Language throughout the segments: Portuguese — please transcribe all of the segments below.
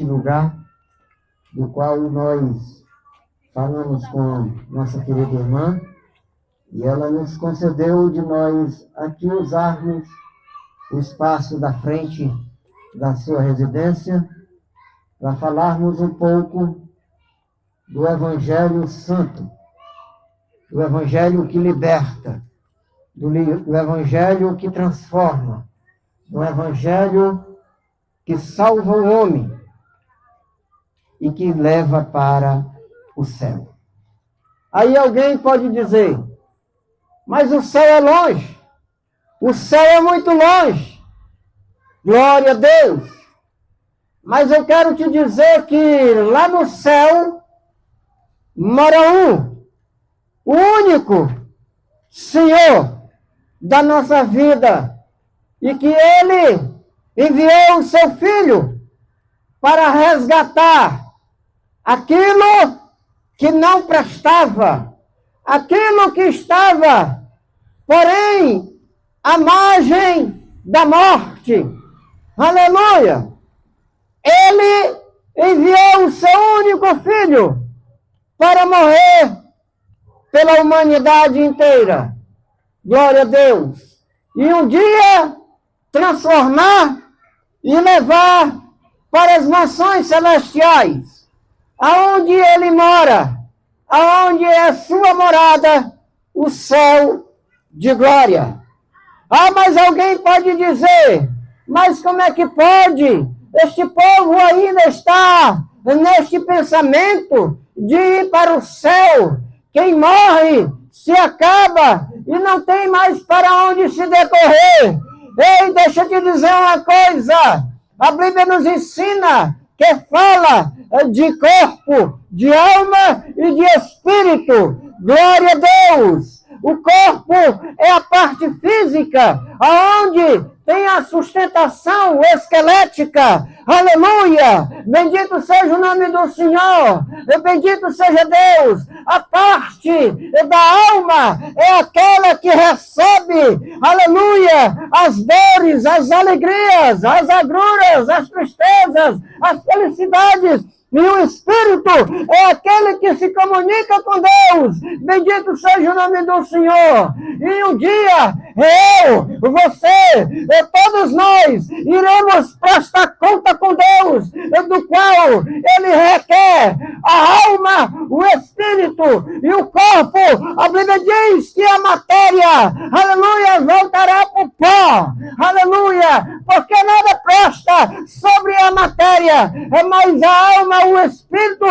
lugar, do qual nós falamos com nossa querida irmã, e ela nos concedeu de nós aqui usarmos o espaço da frente da sua residência para falarmos um pouco do Evangelho Santo, do Evangelho que liberta, do Evangelho que transforma, do Evangelho que salva o homem e que leva para o céu. Aí alguém pode dizer, mas o céu é longe, o céu é muito longe, glória a Deus. Mas eu quero te dizer que lá no céu mora o único Senhor da nossa vida, e que Ele enviou o seu Filho para resgatar aquilo que não prestava, aquilo que estava, porém, à margem da morte. Aleluia! Ele enviou o seu único Filho para morrer pela humanidade inteira. Glória a Deus! E um dia transformar e levar para as mansões celestiais, aonde Ele mora, aonde é a sua morada, o céu de glória. Ah, mas alguém pode dizer, mas como é que pode? Este povo ainda está neste pensamento de ir para o céu. Quem morre se acaba e não tem mais para onde se decorrer. Ei, deixa eu te dizer uma coisa. A Bíblia nos ensina que fala de corpo, de alma e de espírito. Glória a Deus! O corpo é a parte física, aonde tem a sustentação esquelética. Aleluia! Bendito seja o nome do Senhor. Bendito seja Deus. A parte da alma é aquela que recebe, aleluia, as dores, as alegrias, as agruras, as tristezas, as felicidades. E o Espírito é aquele que se comunica com Deus. Bendito seja o nome do Senhor. E um dia, eu, você, todos nós, iremos prestar conta com Deus, do qual Ele requer a alma, o Espírito e o corpo. A Bíblia diz que a matéria, aleluia, voltará para o pó. Aleluia, porque nada presta sobre a matéria, mas a alma, o Espírito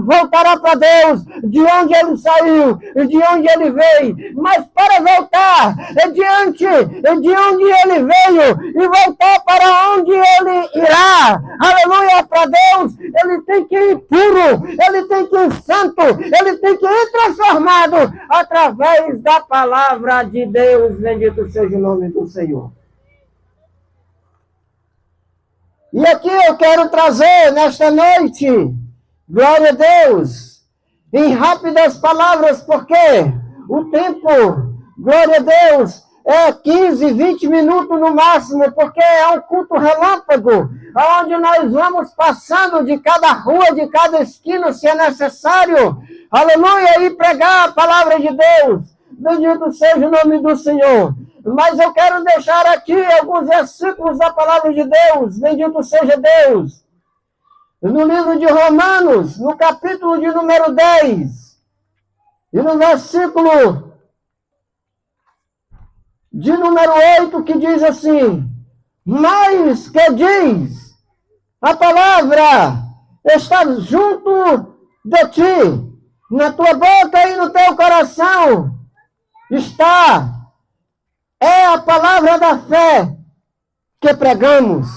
voltará para Deus, de onde ele saiu, de onde ele veio. Mas para voltar diante de onde ele veio e voltar para onde ele irá, aleluia, para Deus, ele tem que ir puro, ele tem que ir santo, ele tem que ir transformado através da palavra de Deus. Bendito seja o nome do Senhor. E aqui eu quero trazer nesta noite, glória a Deus, em rápidas palavras, porque o tempo, glória a Deus, é 15, 20 minutos no máximo, porque é um culto relâmpago, onde nós vamos passando de cada rua, de cada esquina, se é necessário, aleluia, e pregar a palavra de Deus. Bendito seja o nome do Senhor. Mas eu quero deixar aqui alguns versículos da palavra de Deus. Bendito seja Deus. No livro de Romanos, no capítulo de número 10, e no versículo de número 8, que diz assim, mas que diz, a palavra está junto de ti, na tua boca e no teu coração, está, é a palavra da fé que pregamos.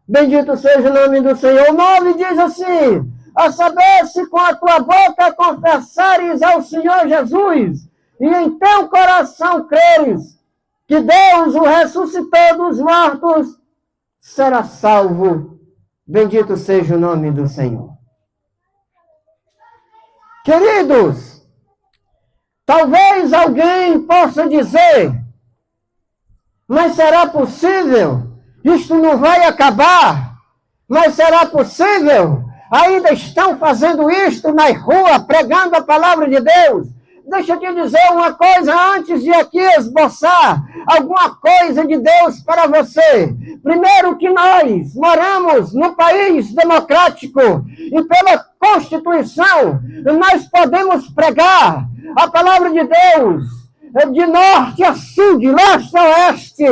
Bendito seja o nome do Senhor. O 9 diz assim, a saber se com a tua boca confessares ao Senhor Jesus, e em teu coração creres que Deus o ressuscitou dos mortos, será salvo. Bendito seja o nome do Senhor. Queridos, talvez alguém possa dizer, mas será possível? Isto não vai acabar? Mas será possível? Ainda estão fazendo isto na rua, pregando a palavra de Deus? Deixa eu te dizer uma coisa antes de aqui esboçar alguma coisa de Deus para você. Primeiro que nós moramos num país democrático e pela Constituição nós podemos pregar a palavra de Deus de norte a sul, de leste a oeste,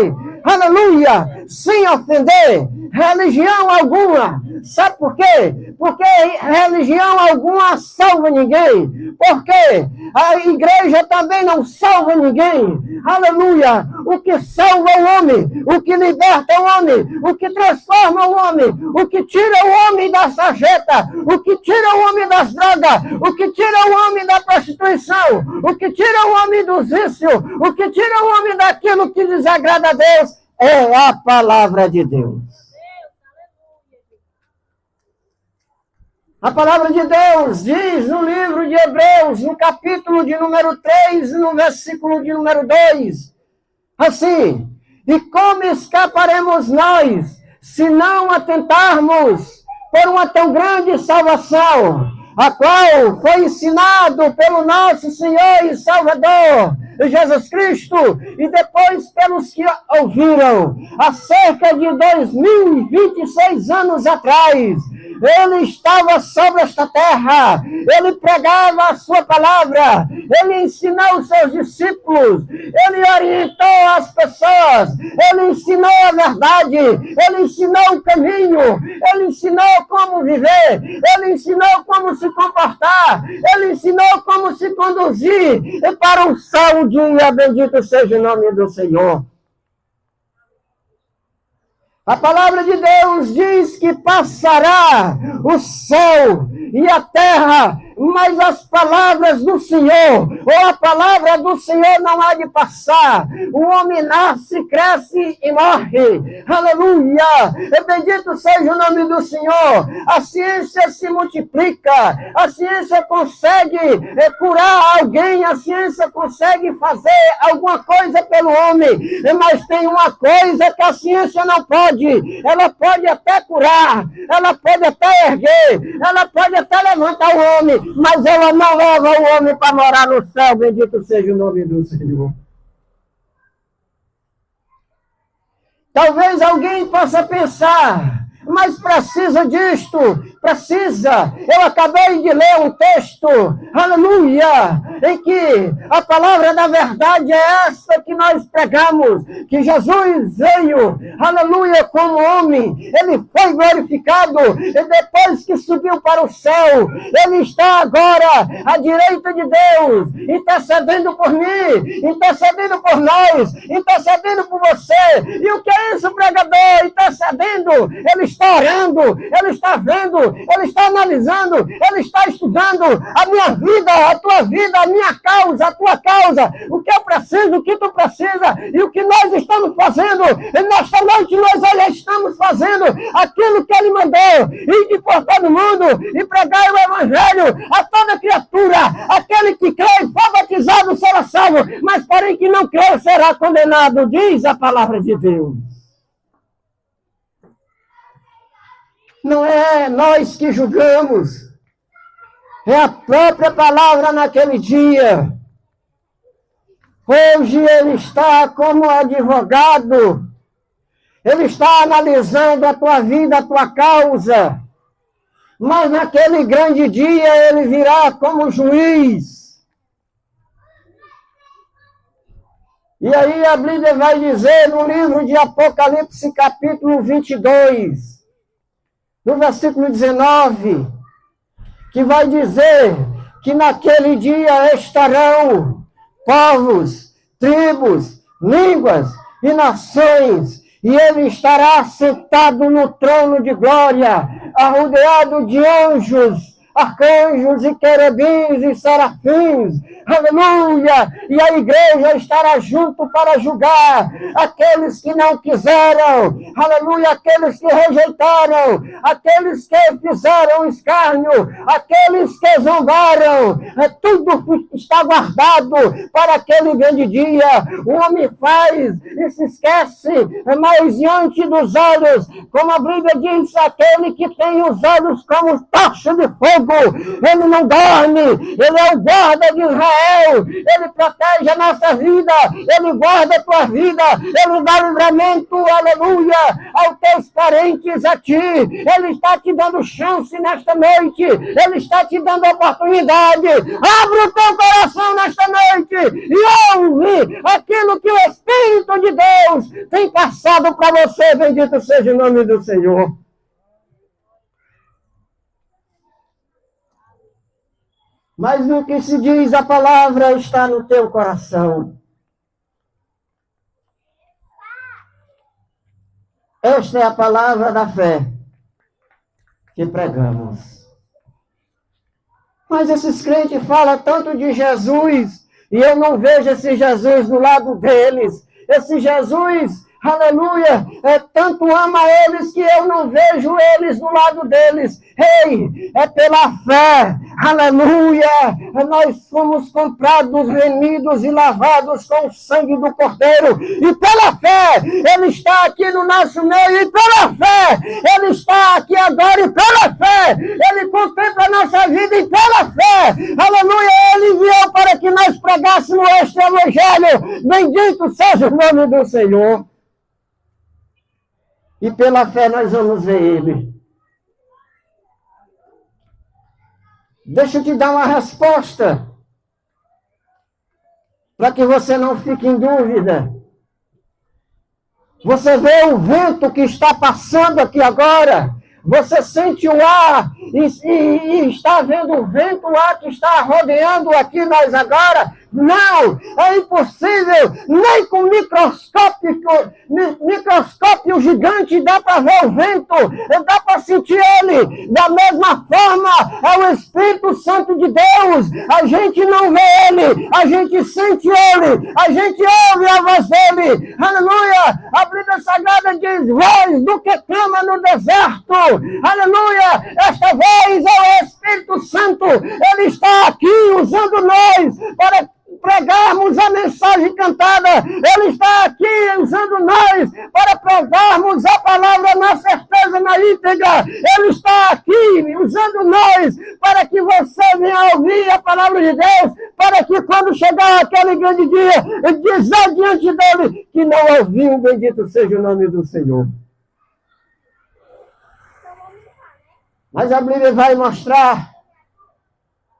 aleluia, sem ofender religião alguma. Sabe por quê? Porque religião alguma salva ninguém. Porque a igreja também não salva ninguém. Aleluia! O que salva o homem, o que liberta o homem, o que transforma o homem, o que tira o homem da sarjeta, o que tira o homem das drogas, o que tira o homem da prostituição, o que tira o homem dos vícios, o que tira o homem daquilo que desagrada a Deus é a palavra de Deus. A palavra de Deus diz no livro de Hebreus, no capítulo de número 3, no versículo de número 2, assim: e como escaparemos nós, se não atentarmos por uma tão grande salvação, a qual foi ensinado pelo nosso Senhor e Salvador, Jesus Cristo, e depois pelos que ouviram, há cerca de 2026 anos atrás. Ele estava sobre esta terra, ele pregava a sua palavra, ele ensinou os seus discípulos, ele orientou as pessoas, ele ensinou a verdade, ele ensinou o caminho, ele ensinou como viver, ele ensinou como se comportar, ele ensinou como se conduzir para um só dia. Bendito seja o nome do Senhor. A palavra de Deus diz que passará o céu e a terra, mas as palavras do Senhor, ou a palavra do Senhor não há de passar. O homem nasce, cresce e morre. Aleluia! Bendito seja o nome do Senhor. A ciência se multiplica, a ciência consegue curar alguém, a ciência consegue fazer alguma coisa pelo homem, mas tem uma coisa que a ciência não pode. Ela pode até curar, ela pode até erguer, ela pode até levantar o homem, mas ela não leva o homem para morar no céu. Bendito seja o nome do Senhor. Talvez alguém possa pensar, mas precisa disto, precisa. Eu acabei de ler um texto, aleluia, em que a palavra da verdade é essa que nós pregamos, que Jesus veio, aleluia, como homem, ele foi glorificado, e depois que subiu para o céu, ele está agora à direita de Deus, intercedendo por mim, intercedendo por nós, intercedendo por você. E o que é isso, pregador? Intercedendo, ele está orando, ele está vendo, ele está analisando, ele está estudando a minha vida, a tua vida, a minha causa, a tua causa, o que eu preciso, o que tu precisa, e o que nós estamos fazendo. E nesta noite nós estamos fazendo aquilo que ele mandou, ir por todo mundo e pregar o evangelho a toda criatura. Aquele que crê e for batizado será salvo, mas porém que não crê será condenado, diz a palavra de Deus. Não é nós que julgamos, é a própria palavra naquele dia. Hoje ele está como advogado, ele está analisando a tua vida, a tua causa, mas naquele grande dia ele virá como juiz. E aí a Bíblia vai dizer no livro de Apocalipse, capítulo 22, no versículo 19, que vai dizer que naquele dia estarão povos, tribos, línguas e nações, e ele estará sentado no trono de glória, arrodeado de anjos, arcanjos e querubins e serafins, aleluia, e a igreja estará junto para julgar aqueles que não quiseram, aleluia, aqueles que rejeitaram, aqueles que fizeram escárnio, aqueles que zombaram, tudo está guardado para aquele grande dia. O homem faz e se esquece, mas diante dos olhos, como a Bíblia diz, aquele que tem os olhos como tocha de fogo, ele não dorme, ele é o guarda de Israel, ele protege a nossa vida, ele guarda a tua vida, ele dá livramento, aleluia, aos teus parentes a ti, ele está te dando chance nesta noite, ele está te dando oportunidade. Abre o teu coração nesta noite e ouve aquilo que o Espírito de Deus tem passado para você. Bendito seja o nome do Senhor. Mas o que se diz, a palavra está no teu coração. Esta é a palavra da fé que pregamos. Mas esses crentes falam tanto de Jesus, e eu não vejo esse Jesus do lado deles. Esse Jesus, aleluia, tanto ama eles que eu não vejo eles do lado deles. Ei, é pela fé, aleluia, nós fomos comprados, remidos e lavados com o sangue do Cordeiro, e pela fé, ele está aqui no nosso meio, e pela fé, ele está aqui agora, e pela fé, ele contempla a nossa vida, e pela fé, aleluia, ele enviou para que nós pregássemos este evangelho. Bendito seja o nome do Senhor. E pela fé nós vamos ver ele. Deixa eu te dar uma resposta, para que você não fique em dúvida. Você vê o vento que está passando aqui agora, você sente o ar e está vendo o vento, o ar que está rodeando aqui nós agora. Não, é impossível, nem com microscópio gigante dá para ver o vento, dá para sentir ele. Da mesma forma, é o Espírito Santo de Deus, a gente não vê ele, a gente sente ele, a gente ouve a voz dele, aleluia. A Bíblia Sagrada diz, voz do que clama no deserto, aleluia. Esta voz é o Espírito Santo, ele está aqui usando nós para pregarmos a mensagem cantada, ele está aqui usando nós para pregarmos a palavra na certeza, na íntegra, ele está aqui usando nós para que você venha ouvir a palavra de Deus, para que quando chegar aquele grande dia, dizer diante dele que não ouviu. Bendito seja o nome do Senhor. Mas a Bíblia vai mostrar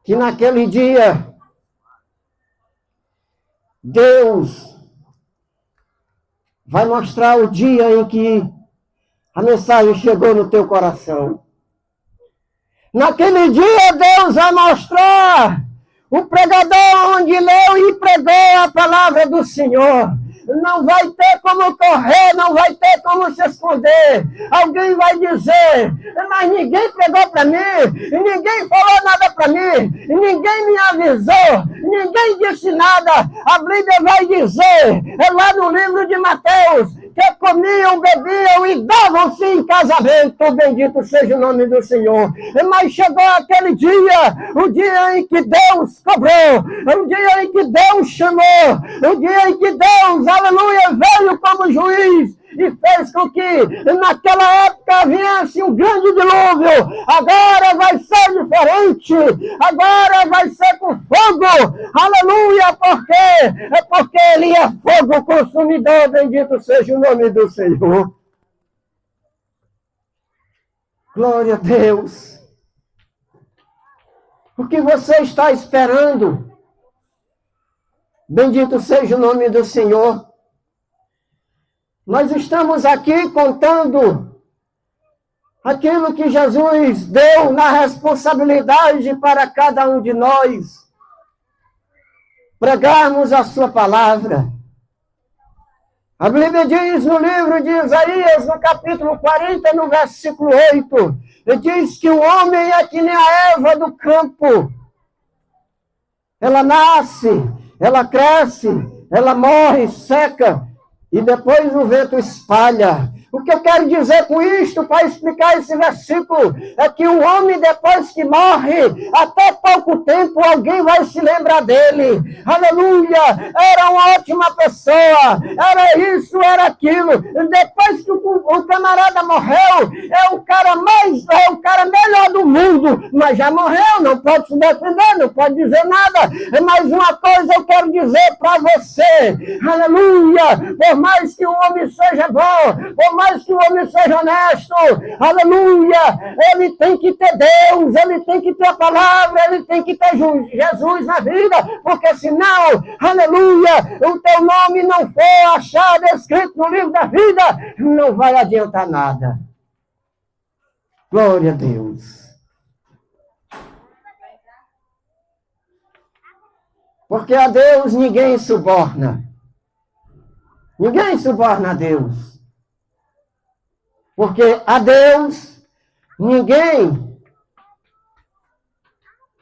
que naquele dia Deus vai mostrar o dia em que a mensagem chegou no teu coração. Naquele dia Deus vai mostrar o pregador onde leu e pregou a palavra do Senhor. Não vai ter como correr, não vai ter como se esconder. Alguém vai dizer, mas ninguém pregou para mim, ninguém falou nada para mim, ninguém me avisou, ninguém disse nada. A Bíblia vai dizer, lá no livro de Mateus, que comiam, bebiam e davam-se em casamento. Bendito seja o nome do Senhor. Mas chegou aquele dia, o dia em que Deus cobrou, o dia em que Deus chamou, o dia em que Deus, aleluia, veio como juiz e fez com que naquela época viesse um grande dilúvio. Agora vai ser diferente, agora vai ser com fogo, aleluia, porque ele é fogo consumidor. Bendito seja o nome do Senhor. Glória a Deus. O que você está esperando? Bendito seja o nome do Senhor. Nós estamos aqui contando aquilo que Jesus deu na responsabilidade para cada um de nós. Pregarmos a sua palavra. A Bíblia diz no livro de Isaías, no capítulo 40, no versículo 8, diz que o homem é que nem a erva do campo. Ela nasce, ela cresce, ela morre, seca, e depois o vento espalha. O que eu quero dizer com isto, para explicar esse versículo, é que o homem, depois que morre, até pouco tempo, alguém vai se lembrar dele. Aleluia! Era uma ótima pessoa, era isso, era aquilo. Depois que o camarada morreu, é o cara melhor do mundo, mas já morreu, não pode se defender, não pode dizer nada. Mas uma coisa eu quero dizer para você, aleluia! Por mais que o homem seja bom, por mais que o homem seja honesto, aleluia, ele tem que ter Deus, ele tem que ter a palavra, ele tem que ter Jesus na vida, porque senão, aleluia, o teu nome não for achado escrito no livro da vida, não vai adiantar nada. Glória a Deus. Porque a Deus ninguém suborna. Ninguém suborna a Deus. Porque a Deus ninguém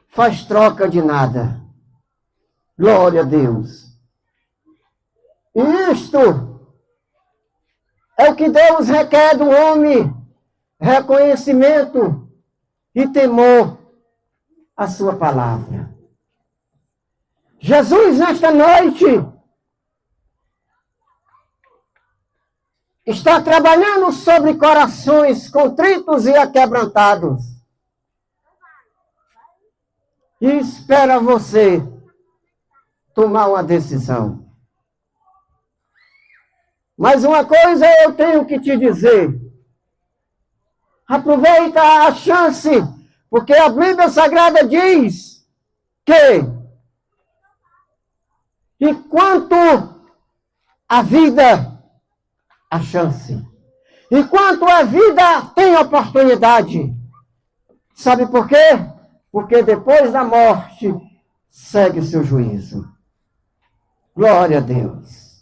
faz troca de nada. Glória a Deus. E isto é o que Deus requer do homem: reconhecimento e temor à sua palavra. Jesus, nesta noite, está trabalhando sobre corações contritos e aquebrantados. E espera você tomar uma decisão. Mas uma coisa eu tenho que te dizer. Aproveita a chance, porque a Bíblia Sagrada diz que enquanto a vida, a chance. Enquanto a vida tem oportunidade. Sabe por quê? Porque depois da morte, segue o seu juízo. Glória a Deus.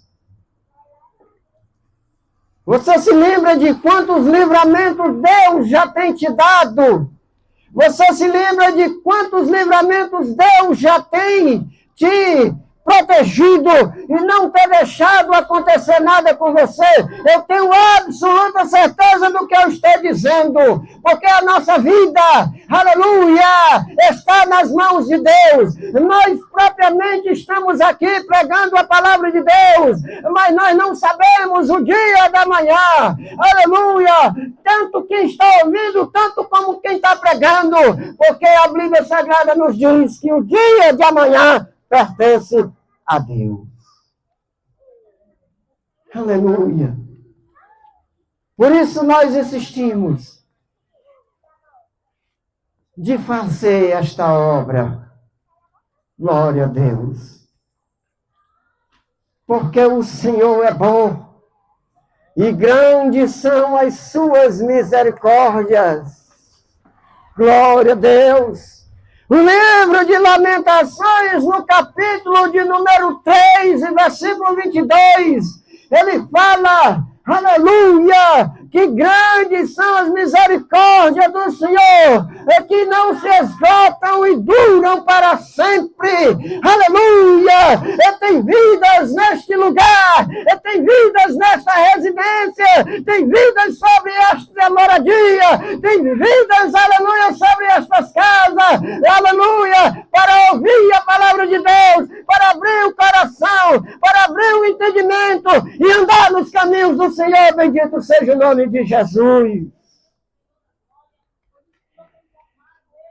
Você se lembra de quantos livramentos Deus já tem te dado? Você se lembra de quantos livramentos Deus já tem te protegido e não ter deixado acontecer nada com você? Eu tenho absoluta certeza do que eu estou dizendo, porque a nossa vida, aleluia, está nas mãos de Deus. Nós propriamente estamos aqui pregando a palavra de Deus, mas nós não sabemos o dia da manhã, aleluia, tanto quem está ouvindo, tanto como quem está pregando, porque a Bíblia Sagrada nos diz que o dia de amanhã pertence a Deus. Aleluia. Por isso nós insistimos de fazer esta obra. Glória a Deus. Porque o Senhor é bom e grandes são as suas misericórdias. Glória a Deus. O livro de Lamentações, no capítulo de número 3, versículo 22, ele fala, aleluia, que grandes são as misericórdias do Senhor, e que não se esgotam e duram para sempre. Aleluia! E tem vidas neste lugar, e tem vidas nesta residência, tem vidas sobre esta moradia, tem vidas, aleluia, sobre estas casas, aleluia, para ouvir a palavra de Deus, para abrir o coração, para abrir o entendimento e andar nos caminhos do Senhor. Bendito seja o nome de Jesus.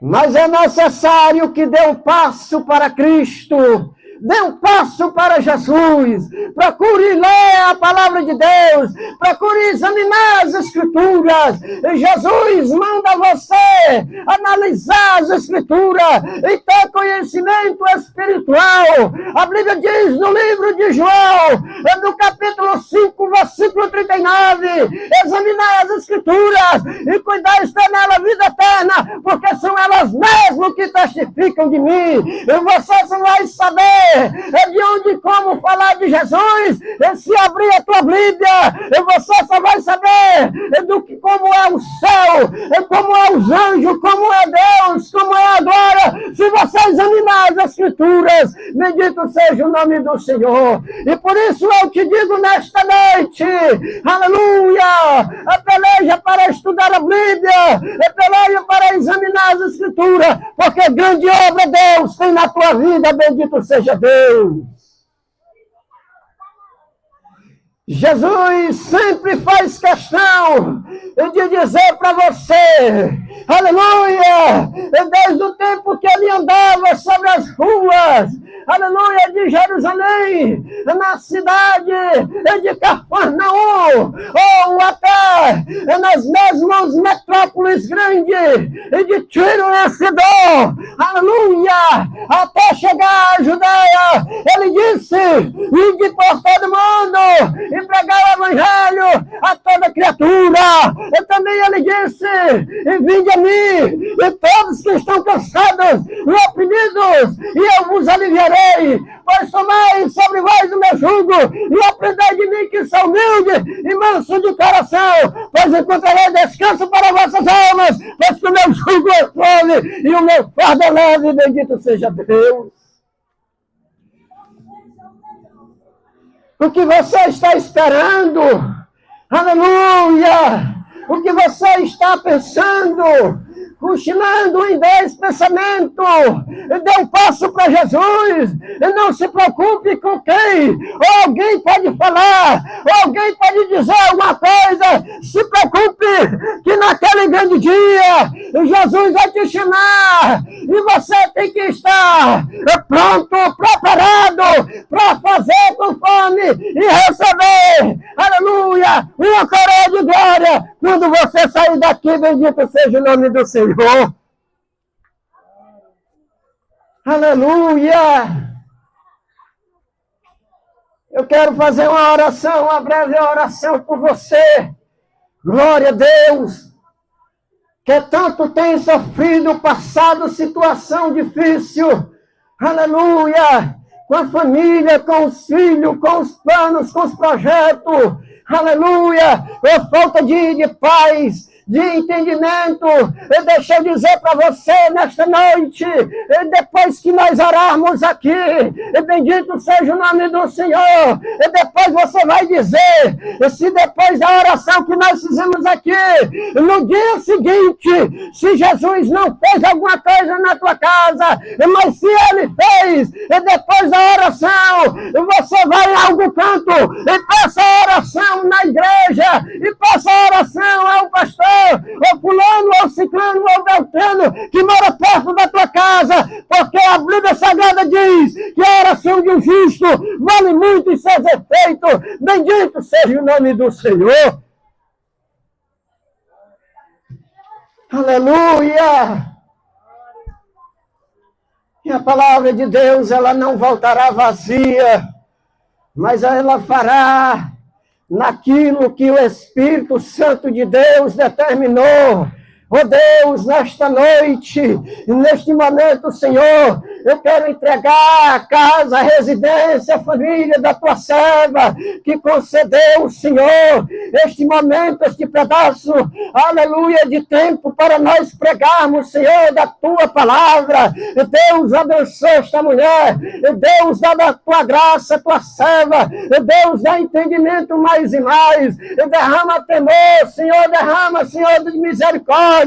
Mas é necessário que dê um passo para Cristo, dê um passo para Jesus, procure ler a palavra de Deus, procure examinar as Escrituras. Jesus manda você analisar as Escrituras e ter conhecimento espiritual. A Bíblia diz no livro de João, no capítulo 5, versículo 39, examinar as Escrituras e cuidar de ter nela a vida eterna, porque são elas mesmas mesmo que testificam de mim. E você só vai saber de onde e como falar de Jesus, se abrir a tua Bíblia. E você só vai saber como é o céu, como é os anjos, como é Deus, como é agora, se você examinar as Escrituras. Bendito seja o nome do Senhor. E por isso eu te digo nesta noite, aleluia, peleja para estudar a Bíblia, peleja para examinar as Escrituras, porque grande obra Deus tem na tua vida. Bendito seja Deus. Jesus sempre faz questão de dizer para você, aleluia, desde o tempo que ele andava sobre as ruas, aleluia, de Jerusalém, na cidade de Cafarnaum, ou até nas mesmas metrópoles grandes de Tiro e Sidom, aleluia, até chegar à Judeia, ele disse, ide por todo mundo, e pregar o Evangelho a toda criatura. E também ele disse, e vinde a mim, e todos que estão cansados e oprimidos, e eu vos aliviarei, pois tomai sobre vós o meu jugo, e aprendei de mim que sou humilde e manso de coração, pois encontrarei descanso para vossas almas, pois que o meu jugo é suave e o meu fardo é leve. Bendito seja Deus. O que você está esperando? Aleluia! O que você está pensando? Cochilando em 10 pensamentos. Dê um passo para Jesus. E não se preocupe com quem. Ou alguém pode falar. Ou alguém pode dizer alguma coisa. Se preocupe que naquele grande dia Jesus vai te chamar. E você tem que estar pronto, preparado para fazer conforme e receber. Aleluia! Uma coroa de glória quando você sair daqui. Bendito seja o nome do Senhor. Aleluia! Eu quero fazer uma oração, uma breve oração por você. Glória a Deus! Que tanto tem sofrido, passado situação difícil. Aleluia! Com a família, com os filhos, com os planos, com os projetos. Aleluia! Por falta de paz, de entendimento. Eu deixo eu dizer para você nesta noite, depois que nós orarmos aqui, bendito seja o nome do Senhor, e depois você vai dizer, se depois da oração que nós fizemos aqui, no dia seguinte, se Jesus não fez alguma coisa na tua casa, mas se Ele fez, e depois da oração, você vai em algum canto, e peça a oração na igreja, e peça a oração ao pastor, ou fulano, ou ciclano, ou beltrano, que mora perto da tua casa, porque a Bíblia Sagrada diz que a oração de um justo vale muito em seus efeitos. Bendito seja o nome do Senhor. Aleluia! E a palavra de Deus, ela não voltará vazia, mas ela fará naquilo que o Espírito Santo de Deus determinou. Oh Deus, nesta noite, neste momento, Senhor, eu quero entregar a casa, a residência, a família da tua serva, que concedeu, Senhor, este momento, este pedaço, aleluia, de tempo para nós pregarmos, Senhor, da tua palavra. Deus, abençoe esta mulher. Deus, dá da tua graça, a tua serva. Deus, dá entendimento mais e mais. Derrama temor, Senhor, derrama, Senhor, de misericórdia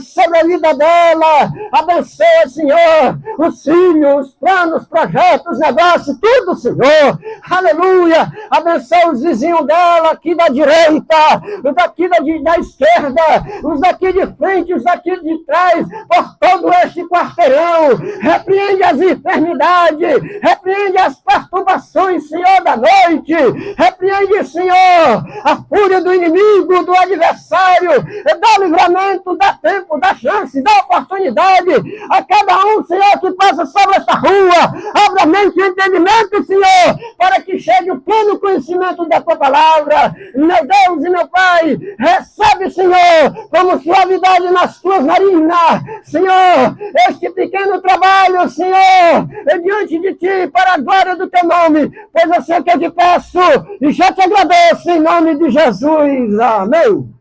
sobre a vida dela. Abençoa, Senhor, os filhos, os planos, projetos, negócios, tudo, Senhor. Aleluia. Abençoa os vizinhos dela aqui da direita, os daqui da esquerda, os daqui de frente, os daqui de trás, por todo este quarteirão. Repreende as enfermidades, repreende as perturbações, Senhor, da noite. Repreende, Senhor, a fúria do inimigo, do adversário. Dá livramento, dá tempo, dá chance, dá oportunidade a cada um, Senhor, que passa sobre esta rua. Abra a mente e entendimento, Senhor, para que chegue o pleno conhecimento da tua palavra. Meu Deus e meu Pai, recebe, Senhor, como suavidade nas tuas narinas, Senhor, este pequeno trabalho, Senhor, diante de ti, para a glória do teu nome, pois assim é que eu te peço e já te agradeço em nome de Jesus. Amém.